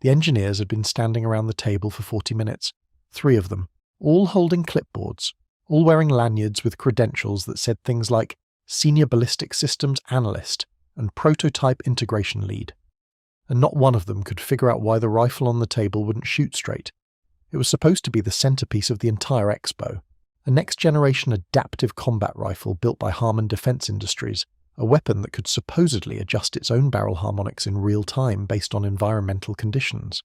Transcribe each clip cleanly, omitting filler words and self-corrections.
The engineers had been standing around the table for 40 minutes, 3 of them, all holding clipboards, all wearing lanyards with credentials that said things like Senior Ballistic Systems Analyst and Prototype Integration Lead. And not one of them could figure out why the rifle on the table wouldn't shoot straight. It was supposed to be the centerpiece of the entire expo, a next-generation adaptive combat rifle built by Harman Defense Industries, a weapon that could supposedly adjust its own barrel harmonics in real time based on environmental conditions.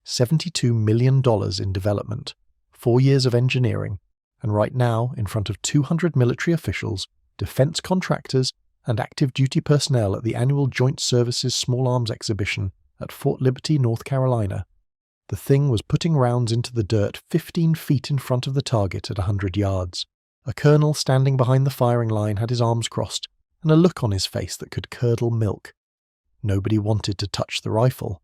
$72 million in development, 4 years of engineering, and right now, in front of 200 military officials, defense contractors, and active duty personnel at the annual Joint Services Small Arms Exhibition at Fort Liberty, North Carolina, the thing was putting rounds into the dirt 15 feet in front of the target at 100 yards. A colonel standing behind the firing line had his arms crossed and a look on his face that could curdle milk. Nobody wanted to touch the rifle.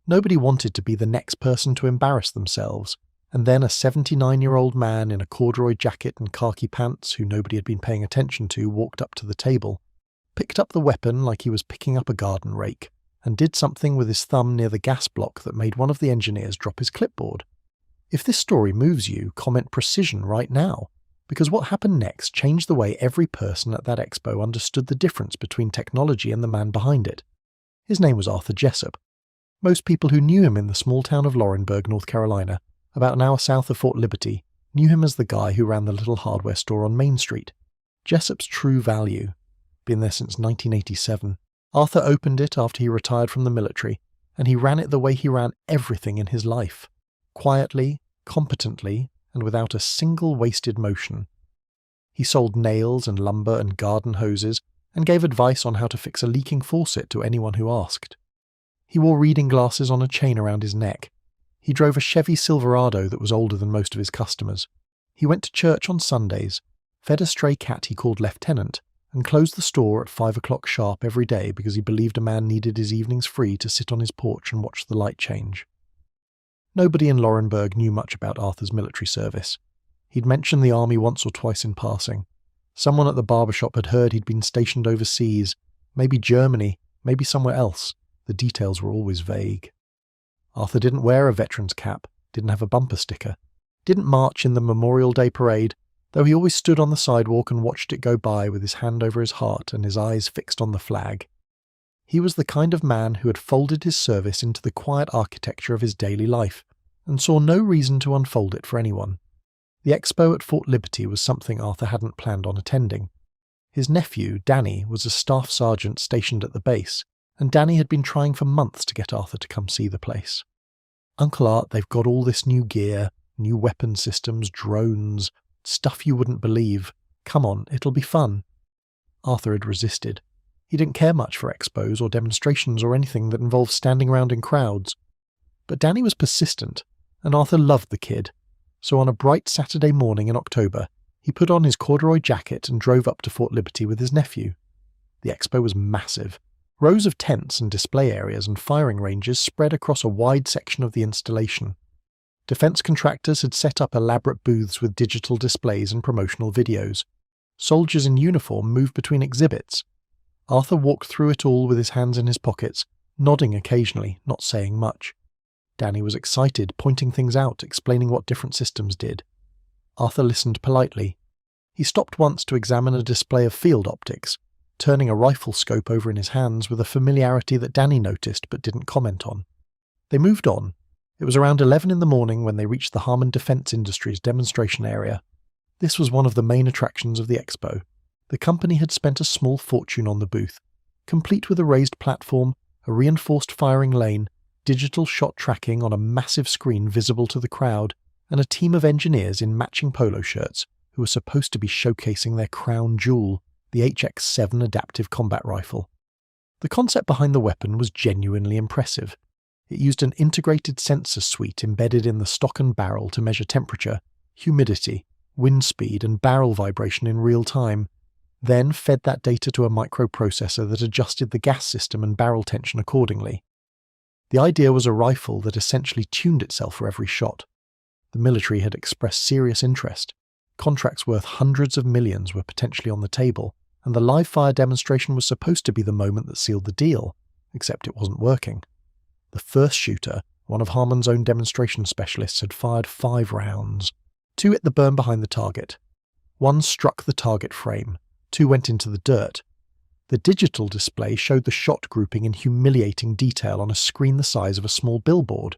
Nobody wanted to be the next person to embarrass themselves, and then a 79-year-old man in a corduroy jacket and khaki pants who nobody had been paying attention to walked up to the table, picked up the weapon like he was picking up a garden rake, and did something with his thumb near the gas block that made one of the engineers drop his clipboard. If this story moves you, comment precision right now, because what happened next changed the way every person at that expo understood the difference between technology and the man behind it. His name was Arthur Jessup. Most people who knew him in the small town of Laurinburg, North Carolina, about an hour south of Fort Liberty, knew him as the guy who ran the little hardware store on Main Street. Jessup's true value. Been there since 1987. Arthur opened it after he retired from the military, and he ran it the way he ran everything in his life. Quietly, competently, and without a single wasted motion. He sold nails and lumber and garden hoses, and gave advice on how to fix a leaking faucet to anyone who asked. He wore reading glasses on a chain around his neck. He drove a Chevy Silverado that was older than most of his customers. He went to church on Sundays, fed a stray cat he called Lieutenant, and closed the store at 5 o'clock sharp every day because he believed a man needed his evenings free to sit on his porch and watch the light change. Nobody in Laurinburg knew much about Arthur's military service. He'd mentioned the army once or twice in passing. Someone at the barbershop had heard he'd been stationed overseas, maybe Germany, maybe somewhere else. The details were always vague. Arthur didn't wear a veteran's cap, didn't have a bumper sticker, didn't march in the Memorial Day parade, though he always stood on the sidewalk and watched it go by with his hand over his heart and his eyes fixed on the flag. He was the kind of man who had folded his service into the quiet architecture of his daily life, and saw no reason to unfold it for anyone. The expo at Fort Liberty was something Arthur hadn't planned on attending. His nephew, Danny, was a staff sergeant stationed at the base, and Danny had been trying for months to get Arthur to come see the place. "Uncle Art, they've got all this new gear, new weapon systems, drones, stuff you wouldn't believe. Come on, it'll be fun." Arthur had resisted. He didn't care much for expos or demonstrations or anything that involved standing around in crowds. But Danny was persistent, and Arthur loved the kid. So on a bright Saturday morning in October, he put on his corduroy jacket and drove up to Fort Liberty with his nephew. The expo was massive. Rows of tents and display areas and firing ranges spread across a wide section of the installation. Defense contractors had set up elaborate booths with digital displays and promotional videos. Soldiers in uniform moved between exhibits. Arthur walked through it all with his hands in his pockets, nodding occasionally, not saying much. Danny was excited, pointing things out, explaining what different systems did. Arthur listened politely. He stopped once to examine a display of field optics, turning a rifle scope over in his hands with a familiarity that Danny noticed but didn't comment on. They moved on. It was around 11 in the morning when they reached the Harman Defense Industries demonstration area. This was one of the main attractions of the expo. The company had spent a small fortune on the booth, complete with a raised platform, a reinforced firing lane, digital shot tracking on a massive screen visible to the crowd, and a team of engineers in matching polo shirts who were supposed to be showcasing their crown jewel, the HX-7 adaptive combat rifle. The concept behind the weapon was genuinely impressive. It used an integrated sensor suite embedded in the stock and barrel to measure temperature, humidity, wind speed, and barrel vibration in real time, then fed that data to a microprocessor that adjusted the gas system and barrel tension accordingly. The idea was a rifle that essentially tuned itself for every shot. The military had expressed serious interest. Contracts worth hundreds of millions were potentially on the table, and the live-fire demonstration was supposed to be the moment that sealed the deal, except it wasn't working. The first shooter, One of Harmon's own demonstration specialists had fired 5 rounds. 2 hit the berm behind the target. 1 struck the target frame. 2 went into the dirt. The digital display showed the shot grouping in humiliating detail on a screen the size of a small billboard.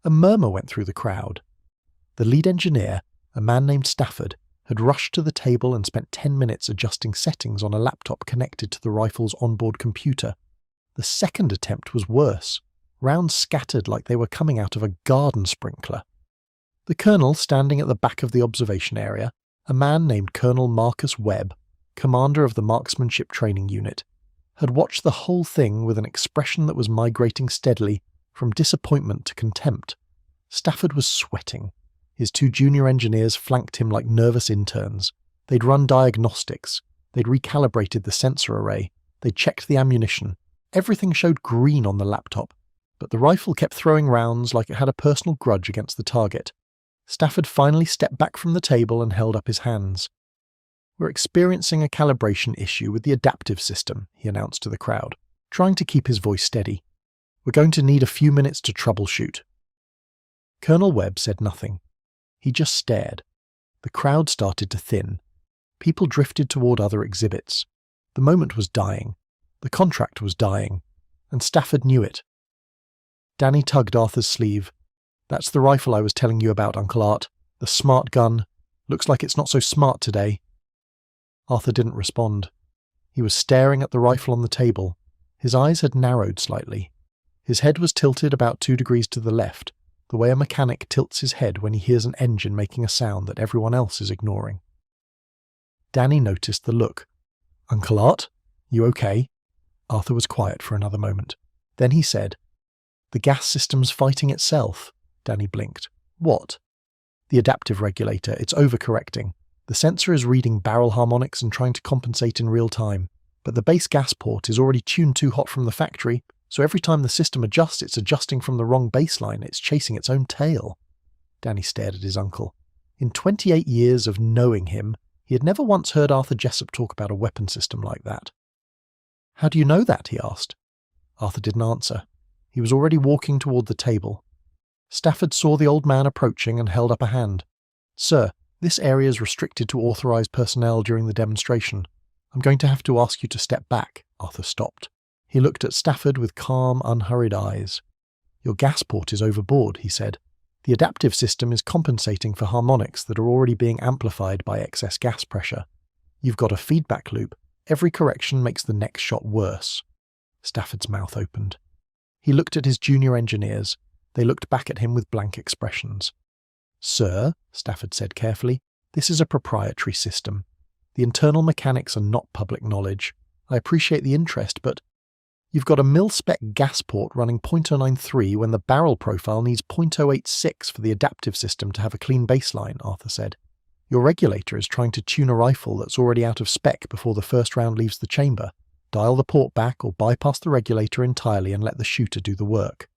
A murmur went through the crowd. The lead engineer, a man named Stafford, had rushed to the table and spent 10 minutes adjusting settings on a laptop connected to the rifle's onboard computer. The second attempt was worse. Rounds scattered like they were coming out of a garden sprinkler. The colonel, standing at the back of the observation area, a man named Colonel Marcus Webb, commander of the Marksmanship Training Unit, had watched the whole thing with an expression that was migrating steadily from disappointment to contempt. Stafford was sweating. His 2 junior engineers flanked him like nervous interns. They'd run diagnostics. They'd recalibrated the sensor array. They'd checked the ammunition. Everything showed green on the laptop, but the rifle kept throwing rounds like it had a personal grudge against the target. Stafford finally stepped back from the table and held up his hands. "We're experiencing a calibration issue with the adaptive system," he announced to the crowd, trying to keep his voice steady. "We're going to need a few minutes to troubleshoot." Colonel Webb said nothing. He just stared. The crowd started to thin. People drifted toward other exhibits. The moment was dying. The contract was dying. And Stafford knew it. Danny tugged Arthur's sleeve. "That's the rifle I was telling you about, Uncle Art. The smart gun. Looks like it's not so smart today." Arthur didn't respond. He was staring at the rifle on the table. His eyes had narrowed slightly. His head was tilted about 2 degrees to the left, the way a mechanic tilts his head when he hears an engine making a sound that everyone else is ignoring. Danny noticed the look. "Uncle Art, you okay?" Arthur was quiet for another moment. Then he said, "The gas system's fighting itself." Danny blinked. "What?" "The adaptive regulator. It's overcorrecting. The sensor is reading barrel harmonics and trying to compensate in real time, but the base gas port is already tuned too hot from the factory, so every time the system adjusts, it's adjusting from the wrong baseline. It's chasing its own tail." Danny stared at his uncle. In 28 years of knowing him, he had never once heard Arthur Jessup talk about a weapon system like that. "How do you know that?" he asked. Arthur didn't answer. He was already walking toward the table. Stafford saw the old man approaching and held up a hand. "Sir, this area is restricted to authorized personnel during the demonstration. I'm going to have to ask you to step back." Arthur stopped. He looked at Stafford with calm, unhurried eyes. "Your gas port is overboard," he said. "The adaptive system is compensating for harmonics that are already being amplified by excess gas pressure. You've got a feedback loop. Every correction makes the next shot worse." Stafford's mouth opened. He looked at his junior engineers. They looked back at him with blank expressions. "Sir," Stafford said carefully, "this is a proprietary system. The internal mechanics are not public knowledge. I appreciate the interest, but you've got a mil-spec gas port running .093 when the barrel profile needs .086 for the adaptive system to have a clean baseline," Arthur said. "Your regulator is trying to tune a rifle that's already out of spec before the first round leaves the chamber. Dial the port back or bypass the regulator entirely and let the shooter do the work."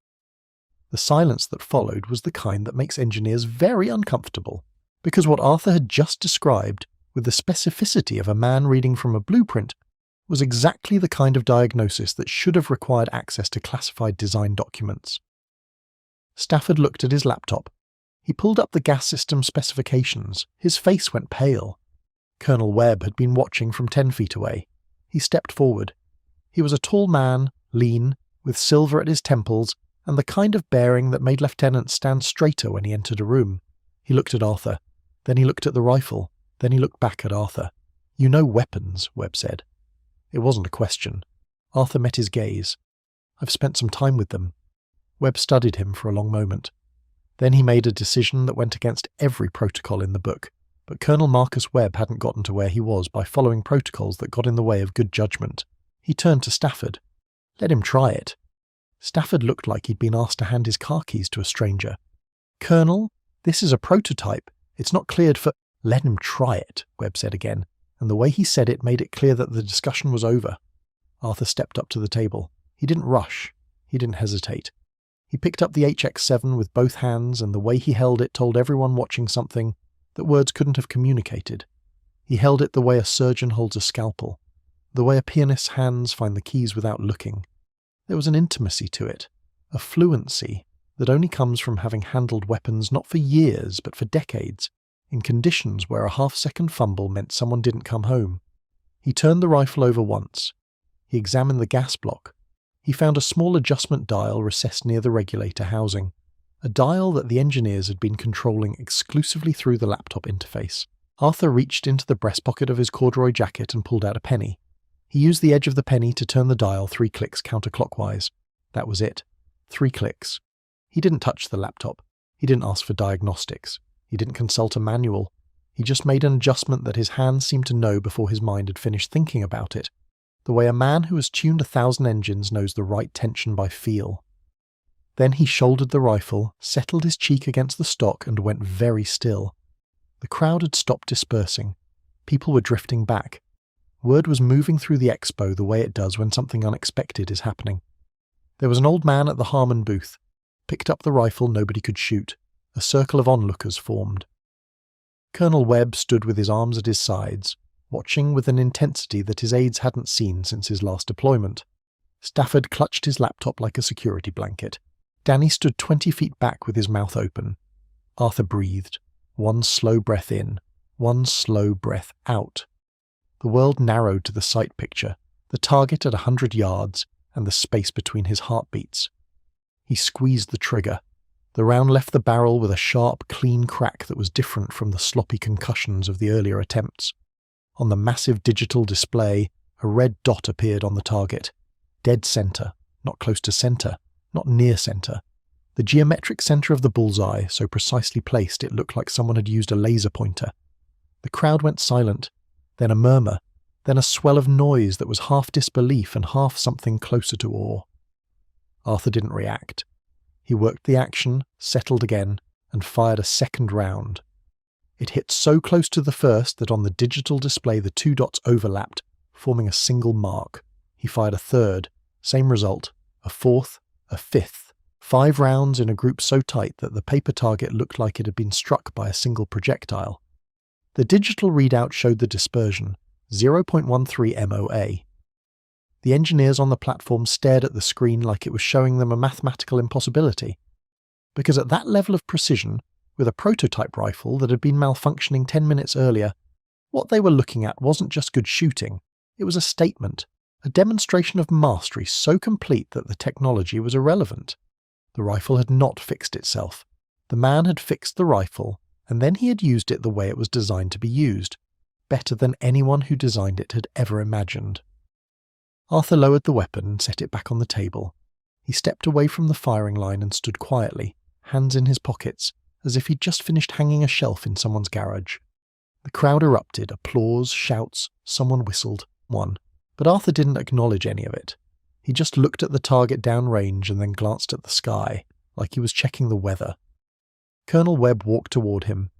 The silence that followed was the kind that makes engineers very uncomfortable, because what Arthur had just described, with the specificity of a man reading from a blueprint, was exactly the kind of diagnosis that should have required access to classified design documents. Stafford looked at his laptop. He pulled up the gas system specifications. His face went pale. Colonel Webb had been watching from 10 feet away. He stepped forward. He was a tall man, lean, with silver at his temples, and the kind of bearing that made lieutenants stand straighter when he entered a room. He looked at Arthur. Then he looked at the rifle. Then he looked back at Arthur. "You know weapons," Webb said. It wasn't a question. Arthur met his gaze. "I've spent some time with them." Webb studied him for a long moment. Then he made a decision that went against every protocol in the book, but Colonel Marcus Webb hadn't gotten to where he was by following protocols that got in the way of good judgment. He turned to Stafford. "Let him try it." Stafford looked like he'd been asked to hand his car keys to a stranger. "Colonel, this is a prototype. It's not cleared for—" "Let him try it," Webb said again, and the way he said it made it clear that the discussion was over. Arthur stepped up to the table. He didn't rush. He didn't hesitate. He picked up the HX-7 with both hands, and the way he held it told everyone watching something that words couldn't have communicated. He held it the way a surgeon holds a scalpel, the way a pianist's hands find the keys without looking. There was an intimacy to it, a fluency, that only comes from having handled weapons not for years but for decades, in conditions where a half-second fumble meant someone didn't come home. He turned the rifle over once. He examined the gas block. He found a small adjustment dial recessed near the regulator housing, a dial that the engineers had been controlling exclusively through the laptop interface. Arthur reached into the breast pocket of his corduroy jacket and pulled out a penny. He used the edge of the penny to turn the dial 3 clicks counterclockwise. That was it. 3 clicks. He didn't touch the laptop. He didn't ask for diagnostics. He didn't consult a manual. He just made an adjustment that his hands seemed to know before his mind had finished thinking about it, the way a man who has tuned 1,000 engines knows the right tension by feel. Then he shouldered the rifle, settled his cheek against the stock, and went very still. The crowd had stopped dispersing. People were drifting back. Word was moving through the expo the way it does when something unexpected is happening. There was an old man at the Harmon booth. Picked up the rifle nobody could shoot. A circle of onlookers formed. Colonel Webb stood with his arms at his sides, watching with an intensity that his aides hadn't seen since his last deployment. Stafford clutched his laptop like a security blanket. Danny stood 20 feet back with his mouth open. Arthur breathed. One slow breath in, one slow breath out. The world narrowed to the sight picture, the target at 100 yards, and the space between his heartbeats. He squeezed the trigger. The round left the barrel with a sharp, clean crack that was different from the sloppy concussions of the earlier attempts. On the massive digital display, a red dot appeared on the target. Dead center, not close to center, not near center. The geometric center of the bullseye, so precisely placed it looked like someone had used a laser pointer. The crowd went silent, then a murmur, then a swell of noise that was half disbelief and half something closer to awe. Arthur didn't react. He worked the action, settled again, and fired a second round. It hit so close to the first that on the digital display the 2 dots overlapped, forming a single mark. He fired a third, same result, a fourth, a fifth. 5 rounds in a group so tight that the paper target looked like it had been struck by a single projectile. The digital readout showed the dispersion, 0.13 MOA. The engineers on the platform stared at the screen like it was showing them a mathematical impossibility. Because at that level of precision, with a prototype rifle that had been malfunctioning 10 minutes earlier, what they were looking at wasn't just good shooting, it was a statement, a demonstration of mastery so complete that the technology was irrelevant. The rifle had not fixed itself. The man had fixed the rifle, and then he had used it the way it was designed to be used, better than anyone who designed it had ever imagined. Arthur lowered the weapon and set it back on the table. He stepped away from the firing line and stood quietly, hands in his pockets, as if he'd just finished hanging a shelf in someone's garage. The crowd erupted, applause, shouts, someone whistled, one. But Arthur didn't acknowledge any of it. He just looked at the target downrange and then glanced at the sky, like he was checking the weather. Colonel Webb walked toward him.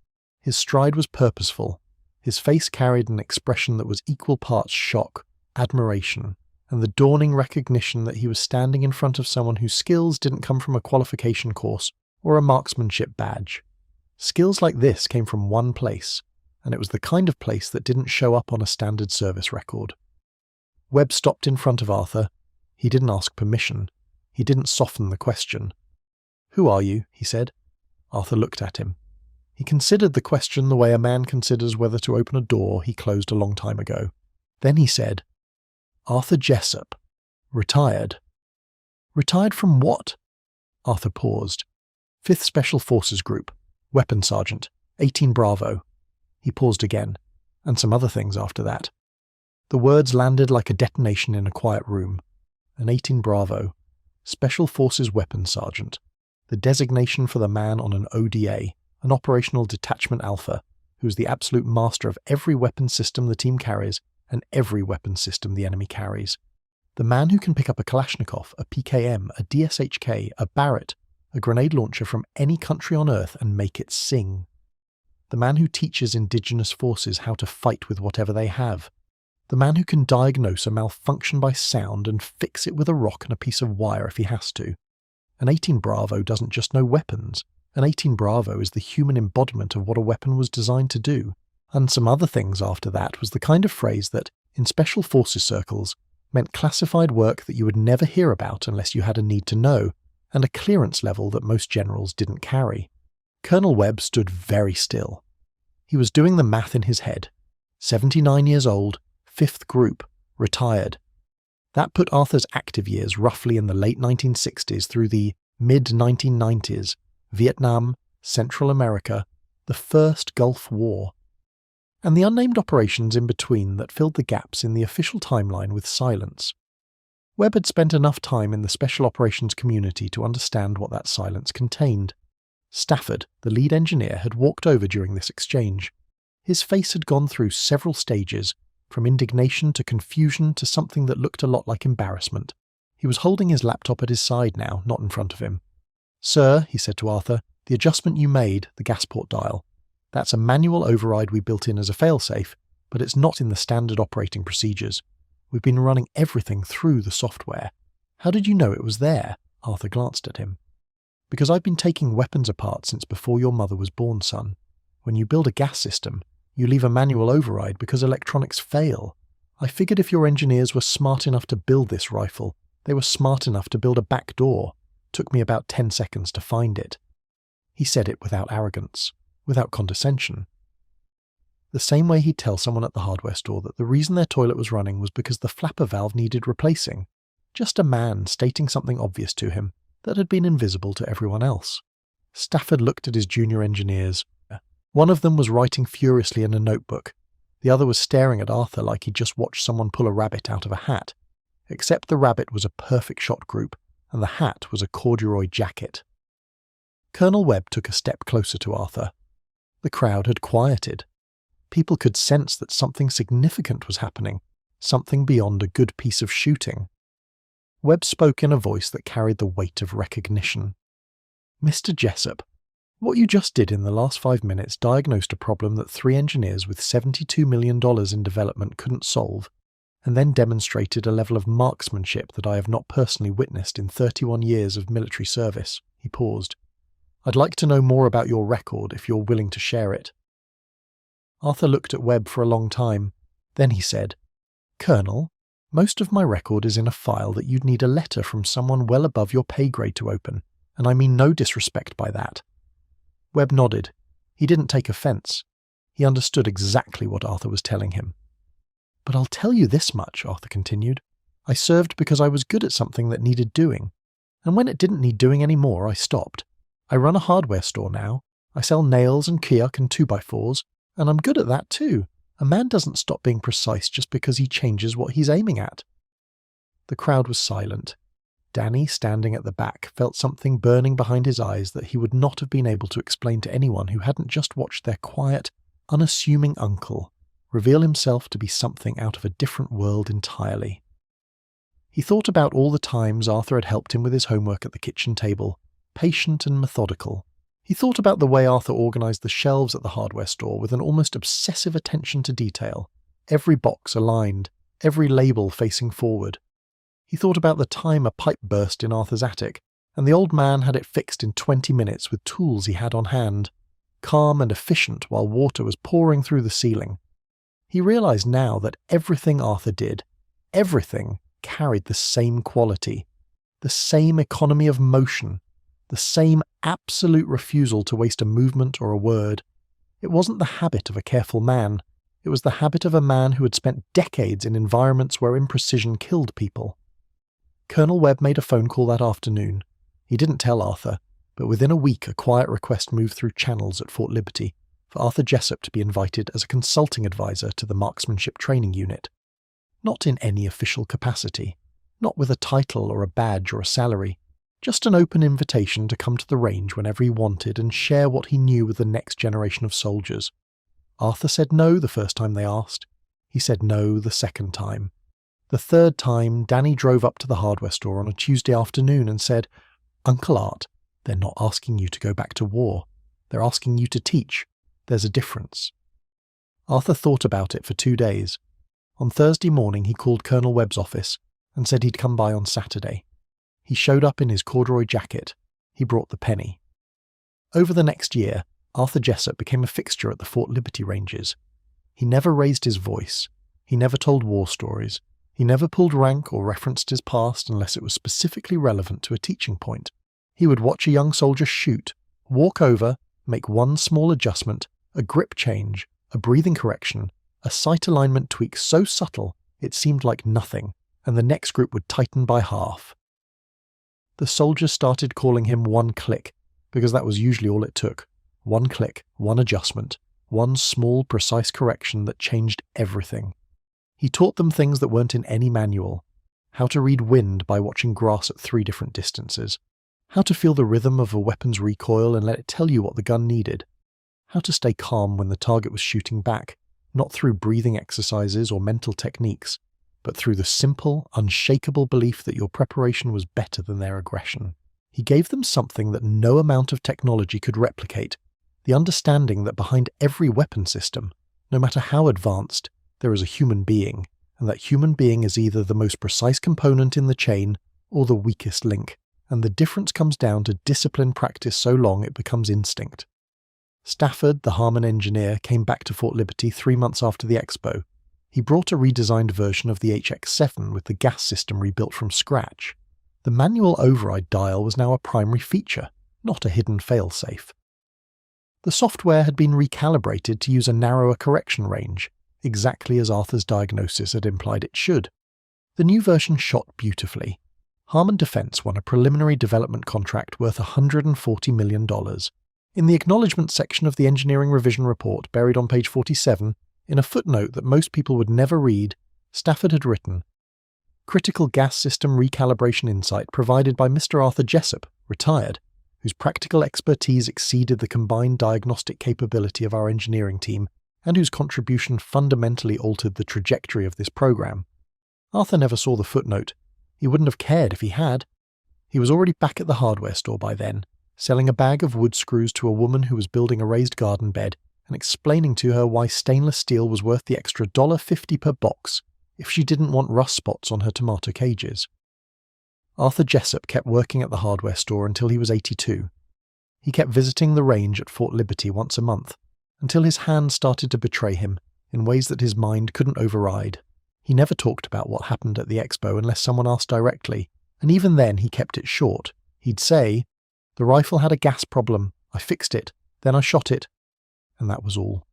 His stride was purposeful. His face carried an expression that was equal parts shock, admiration, and the dawning recognition that he was standing in front of someone whose skills didn't come from a qualification course or a marksmanship badge. Skills like this came from one place, and it was the kind of place that didn't show up on a standard service record. Webb stopped in front of Arthur. He didn't ask permission. He didn't soften the question. "Who are you?" he said. Arthur looked at him. He considered the question the way a man considers whether to open a door he closed a long time ago. Then he said, "Arthur Jessup. Retired." "Retired from what?" Arthur paused. 5th Special Forces Group. Weapon Sergeant. 18 Bravo. He paused again, and some other things after that. The words landed like a detonation in a quiet room. An 18 Bravo. Special Forces Weapon Sergeant. The designation for the man on an ODA, an Operational Detachment Alpha, who is the absolute master of every weapon system the team carries and every weapon system the enemy carries. The man who can pick up a Kalashnikov, a PKM, a DSHK, a Barrett, a grenade launcher from any country on Earth and make it sing. The man who teaches indigenous forces how to fight with whatever they have. The man who can diagnose a malfunction by sound and fix it with a rock and a piece of wire if he has to. An 18 Bravo doesn't just know weapons. An 18 Bravo is the human embodiment of what a weapon was designed to do. And some other things after that was the kind of phrase that, in special forces circles, meant classified work that you would never hear about unless you had a need to know, and a clearance level that most generals didn't carry. Colonel Webb stood very still. He was doing the math in his head. 79 years old, 5th group, retired. That put Arthur's active years roughly in the late 1960s through the mid-1990s, Vietnam, Central America, the First Gulf War, and the unnamed operations in between that filled the gaps in the official timeline with silence. Webb had spent enough time in the special operations community to understand what that silence contained. Stafford, the lead engineer, had walked over during this exchange. His face had gone through several stages, from indignation to confusion to something that looked a lot like embarrassment. He was holding his laptop at his side now, not in front of him. "Sir," he said to Arthur, "the adjustment you made, the gas port dial, that's a manual override we built in as a failsafe, but it's not in the standard operating procedures. We've been running everything through the software. How did you know it was there?" Arthur glanced at him. "Because I've been taking weapons apart since before your mother was born, son. When you build a gas system, you leave a manual override because electronics fail. I figured if your engineers were smart enough to build this rifle, they were smart enough to build a back door. Took me about 10 seconds to find it." He said it without arrogance, without condescension. The same way he'd tell someone at the hardware store that the reason their toilet was running was because the flapper valve needed replacing. Just a man stating something obvious to him that had been invisible to everyone else. Stafford looked at his junior engineers. One of them was writing furiously in a notebook. The other was staring at Arthur like he'd just watched someone pull a rabbit out of a hat. Except the rabbit was a perfect shot group, and the hat was a corduroy jacket. Colonel Webb took a step closer to Arthur. The crowd had quieted. People could sense that something significant was happening, something beyond a good piece of shooting. Webb spoke in a voice that carried the weight of recognition. "Mr. Jessup, what you just did in the last 5 minutes diagnosed a problem that 3 engineers with $72 million in development couldn't solve, and then demonstrated a level of marksmanship that I have not personally witnessed in 31 years of military service." He paused. "I'd like to know more about your record if you're willing to share it." Arthur looked at Webb for a long time. Then he said, "Colonel, most of my record is in a file that you'd need a letter from someone well above your pay grade to open, and I mean no disrespect by that." Webb nodded. He didn't take offence. He understood exactly what Arthur was telling him. "But I'll tell you this much," Arthur continued. "I served because I was good at something that needed doing, and when it didn't need doing any more, I stopped. I run a hardware store now. I sell nails and kiosk and 2x4s, and I'm good at that too. A man doesn't stop being precise just because he changes what he's aiming at." The crowd was silent. Danny, standing at the back, felt something burning behind his eyes that he would not have been able to explain to anyone who hadn't just watched their quiet, unassuming uncle reveal himself to be something out of a different world entirely. He thought about all the times Arthur had helped him with his homework at the kitchen table, patient and methodical. He thought about the way Arthur organised the shelves at the hardware store with an almost obsessive attention to detail, every box aligned, every label facing forward. He thought about the time a pipe burst in Arthur's attic, and the old man had it fixed in 20 minutes with tools he had on hand, calm and efficient while water was pouring through the ceiling. He realised now that everything Arthur did, everything, carried the same quality, the same economy of motion, the same absolute refusal to waste a movement or a word. It wasn't the habit of a careful man. It was the habit of a man who had spent decades in environments where imprecision killed people. Colonel Webb made a phone call that afternoon. He didn't tell Arthur, but within a week a quiet request moved through channels at Fort Liberty for Arthur Jessup to be invited as a consulting advisor to the Marksmanship Training Unit. Not in any official capacity, not with a title or a badge or a salary, just an open invitation to come to the range whenever he wanted and share what he knew with the next generation of soldiers. Arthur said no the first time they asked. He said no the second time. The third time, Danny drove up to the hardware store on a Tuesday afternoon and said, "Uncle Art, they're not asking you to go back to war. They're asking you to teach. There's a difference." Arthur thought about it for 2 days. On Thursday morning he called Colonel Webb's office and said he'd come by on Saturday. He showed up in his corduroy jacket. He brought the penny. Over the next year, Arthur Jessup became a fixture at the Fort Liberty Ranges. He never raised his voice. He never told war stories. He never pulled rank or referenced his past unless it was specifically relevant to a teaching point. He would watch a young soldier shoot, walk over, make one small adjustment, a grip change, a breathing correction, a sight alignment tweak so subtle it seemed like nothing, and the next group would tighten by half. The soldiers started calling him One Click, because that was usually all it took. One click, one adjustment, one small, precise correction that changed everything. He taught them things that weren't in any manual. How to read wind by watching grass at 3 different distances. How to feel the rhythm of a weapon's recoil and let it tell you what the gun needed. How to stay calm when the target was shooting back, not through breathing exercises or mental techniques, but through the simple, unshakable belief that your preparation was better than their aggression. He gave them something that no amount of technology could replicate, the understanding that behind every weapon system, no matter how advanced, there is a human being, and that human being is either the most precise component in the chain or the weakest link, and the difference comes down to disciplined practice so long it becomes instinct. Stafford, the Harmon engineer, came back to Fort Liberty 3 months after the expo. He brought a redesigned version of the HX-7 with the gas system rebuilt from scratch. The manual override dial was now a primary feature, not a hidden failsafe. The software had been recalibrated to use a narrower correction range, exactly as Arthur's diagnosis had implied it should. The new version shot beautifully. Harmon Defense won a preliminary development contract worth $140 million. In the acknowledgement section of the engineering revision report, buried on page 47, in a footnote that most people would never read, Stafford had written, "Critical gas system recalibration insight provided by Mr. Arthur Jessup, retired, whose practical expertise exceeded the combined diagnostic capability of our engineering team, and whose contribution fundamentally altered the trajectory of this program." Arthur never saw the footnote. He wouldn't have cared if he had. He was already back at the hardware store by then, selling a bag of wood screws to a woman who was building a raised garden bed and explaining to her why stainless steel was worth the extra $1.50 per box if she didn't want rust spots on her tomato cages. Arthur Jessup kept working at the hardware store until he was 82. He kept visiting the range at Fort Liberty once a month, until his hands started to betray him in ways that his mind couldn't override. He never talked about what happened at the expo unless someone asked directly, and even then he kept it short. He'd say, "The rifle had a gas problem, I fixed it, then I shot it," and that was all.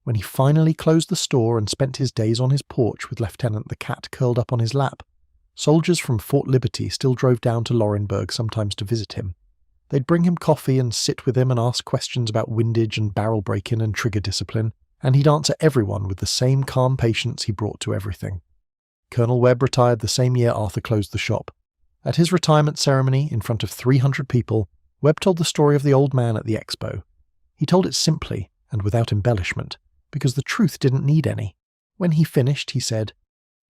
When he finally closed the store and spent his days on his porch with Lieutenant the Cat curled up on his lap, soldiers from Fort Liberty still drove down to Laurinburg sometimes to visit him. They'd bring him coffee and sit with him and ask questions about windage and barrel break-in and trigger discipline, and he'd answer everyone with the same calm patience he brought to everything. Colonel Webb retired the same year Arthur closed the shop. At his retirement ceremony, in front of 300 people, Webb told the story of the old man at the expo. He told it simply and without embellishment, because the truth didn't need any. When he finished, he said,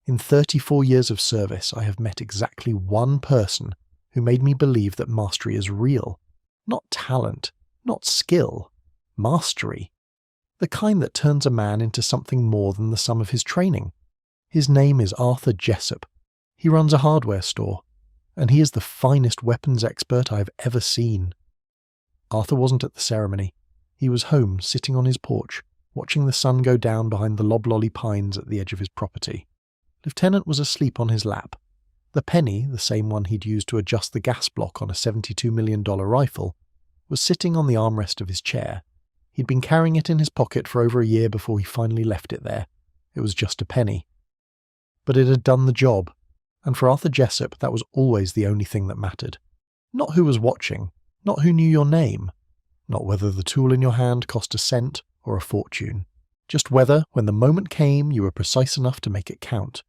"In 34 years of service, I have met exactly one person who made me believe that mastery is real. Not talent, not skill, mastery. The kind that turns a man into something more than the sum of his training. His name is Arthur Jessup. He runs a hardware store, and he is the finest weapons expert I have ever seen." Arthur wasn't at the ceremony. He was home, sitting on his porch, watching the sun go down behind the loblolly pines at the edge of his property. Lieutenant was asleep on his lap. The penny, the same one he'd used to adjust the gas block on a $72 million rifle, was sitting on the armrest of his chair. He'd been carrying it in his pocket for over a year before he finally left it there. It was just a penny. But it had done the job, and for Arthur Jessup that was always the only thing that mattered. Not who was watching, not who knew your name, not whether the tool in your hand cost a cent or a fortune, just whether, when the moment came, you were precise enough to make it count.